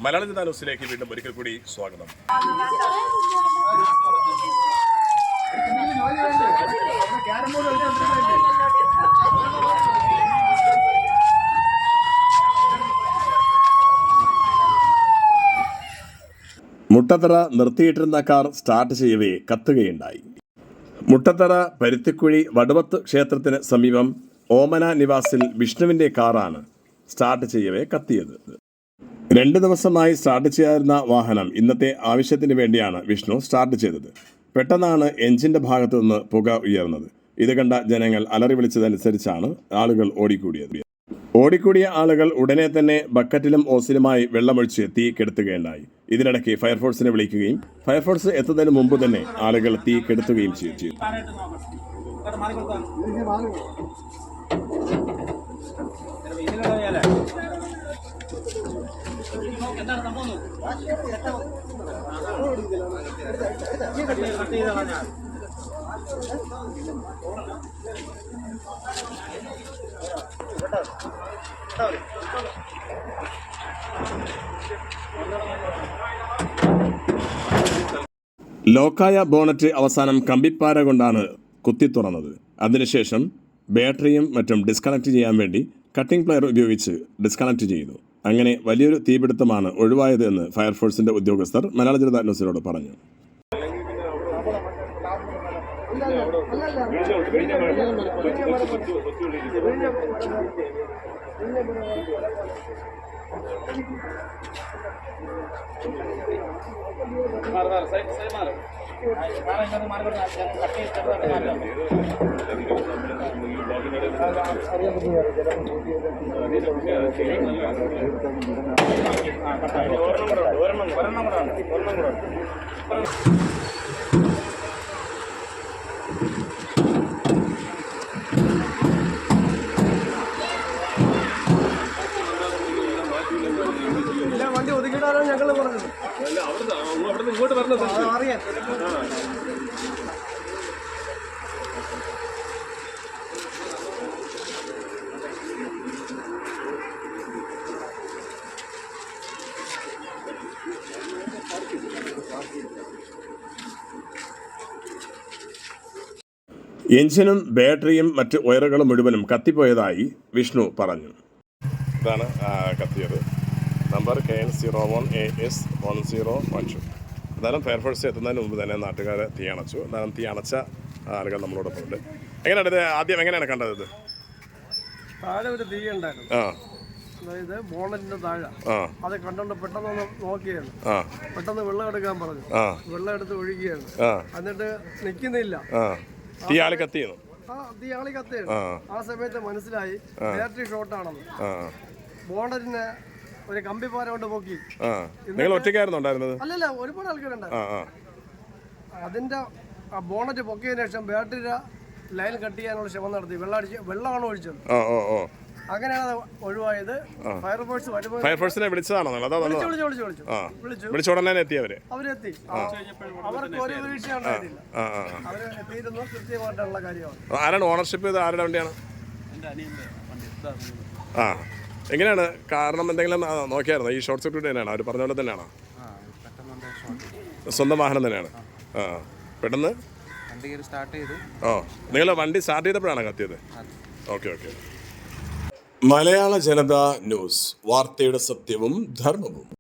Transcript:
മലയാള ജനതാ ന്യൂസിലേക്ക് വീണ്ടും ഒരിക്കൽ കൂടി സ്വാഗതം. മുട്ടത്തറ നിർത്തിയിട്ടിരുന്ന കാർ സ്റ്റാർട്ട് ചെയ്യവേ കത്തുകയുണ്ടായി. മുട്ടത്തറ പരുത്തിക്കുഴി വടുവത്ത് ക്ഷേത്രത്തിന് സമീപം ഓമന നിവാസിൽ വിഷ്ണുവിൻ്റെ കാറാണ് സ്റ്റാർട്ട് ചെയ്യവേ കത്തിയത്. 2 ദിവസമായി സ്റ്റാർട്ട് ചെയ്യാതിരുന്ന വാഹനം ഇന്നത്തെ ആവശ്യത്തിന് വേണ്ടിയാണ് വിഷ്ണു സ്റ്റാർട്ട് ചെയ്തത്. പെട്ടെന്നാണ് എഞ്ചിൻ്റെ ഭാഗത്തു നിന്ന് പുക ഉയർന്നത്. ഇത് കണ്ട ജനങ്ങൾ അലറി വിളിച്ചതനുസരിച്ചാണ് ആളുകൾ ഓടിക്കൂടിയ ആളുകൾ ഉടനെ തന്നെ ബക്കറ്റിലും ഓസിലുമായി വെള്ളമൊഴിച്ച് തീ കെടുത്തുകയുണ്ടായി. ഇതിനിടയ്ക്ക് ഫയർഫോഴ്സിനെ വിളിക്കുകയും ഫയർഫോഴ്സ് എത്തുന്നതിന് മുമ്പ് തന്നെ ആളുകൾ തീ കെടുത്തുകയും ചെയ്തു. ലോക്കായ ബോണറ്റ് അവസാനം കമ്പിപ്പാര കൊണ്ടാണ് കുത്തി തുറന്നത്. അതിനുശേഷം ബാറ്ററിയും മറ്റും ഡിസ്കണക്ട് ചെയ്യാൻ വേണ്ടി കട്ടിംഗ് പ്ലെയർ ഉപയോഗിച്ച് ഡിസ്കണക്ട് ചെയ്തു. അങ്ങനെ വലിയൊരു തീപിടുത്തമാണ് ഒഴിവായത് എന്ന് ഫയർഫോഴ്സിന്റെ ഉദ്യോഗസ്ഥർ മലയാള ജനതാ ന്യൂസിനോട് പറഞ്ഞു. വണ്ടി ഒതുക്കിയിട്ടാണ് ഞങ്ങൾ പറഞ്ഞത്. ഇങ്ങോട്ട് പറഞ്ഞത് അറിയാം. എഞ്ചിനും ബാറ്ററിയും മറ്റ് വയറുകളും മുഴുവനും കത്തിപ്പോയതായി വിഷ്ണു പറഞ്ഞു. ഇതാണ് കത്തിയത്. Number KN01AS1012. എന്തായാലും ഫയർഫോഴ്സ് എത്തുന്നതിന് മുമ്പ് തന്നെ നാട്ടുകാരെ തീ അണച്ചു. എന്തായാലും തീ അണച്ച ആളുകൾ നമ്മളോടൊപ്പം ഉണ്ട്. എങ്ങനെയാണ് ഇത് ആദ്യം എങ്ങനെയാണ് കണ്ടത്? ഇത് താഴെ ഒരു തീ ഉണ്ടായിരുന്നു. അതായത് ബോണറ്റിന്റെ താഴെ. അത് കണ്ടോണ്ട് പെട്ടെന്ന് നോക്കിയാണ്. പെട്ടെന്ന് വെള്ളം എടുക്കാൻ പറഞ്ഞു. വെള്ളം എടുത്ത് ഒഴുകിയാണ്. എന്നിട്ട് നിൽക്കുന്നില്ല. തീയാളി കത്തിയാണ്. ആ സമയത്ത് മനസ്സിലായി ബാറ്ററി ഷോർട്ടാണെന്ന്. ബോണറ്റിന് ഒരു കമ്പിപ്പാര കൊണ്ട് പൊക്കി. നിങ്ങൾ ഒറ്റയ്ക്കായിരുന്നു ഉണ്ടായിരുന്നത്? അല്ലല്ല, ഒരുപാട് ആൾക്കാരുണ്ടായിരുന്നു. അതിന്റെ ബോണറ്റ് പൊക്കിയതിനു ശേഷം ബാറ്ററിയുടെ ലൈൻ കട്ട് ചെയ്യാനുള്ള ശ്രമം നടത്തി. വെള്ളമാണ് ഒഴിച്ചത്. അങ്ങനെയാണ് ഒഴിവായത്. ഫയർഫോഴ്സിനെ വിളിച്ചതാണോ? വിളിച്ച ഉടനെ എത്തിയവരെത്തി. അവർക്ക് ഒരു വീഴ്ച ഉണ്ടായിട്ടില്ല. അവര് എത്തിയിരുന്നു കൃത്യമായിട്ടുള്ള കാര്യമാണ്. ആരാണ് ഓണർഷിപ്പ് ചെയ്ത്? ആരുടെ വണ്ടിയാണ്? എങ്ങനെയാണ് കാരണം? എന്തെങ്കിലും നോക്കിയായിരുന്നോ? ഈ ഷോർട്ട് സർക്യൂട്ട് തന്നെയാണോ അവർ പറഞ്ഞ പോലെ തന്നെയാണോ? സ്വന്തം വാഹനം തന്നെയാണ്. പെട്ടെന്ന് നിങ്ങൾ വണ്ടി സ്റ്റാർട്ട് ചെയ്തപ്പോഴാണ് കത്തിയത്? ഓക്കെ. മലയാള ജനതാ ന്യൂസ്, വാർത്തയുടെ സത്യവും ധർമ്മവും.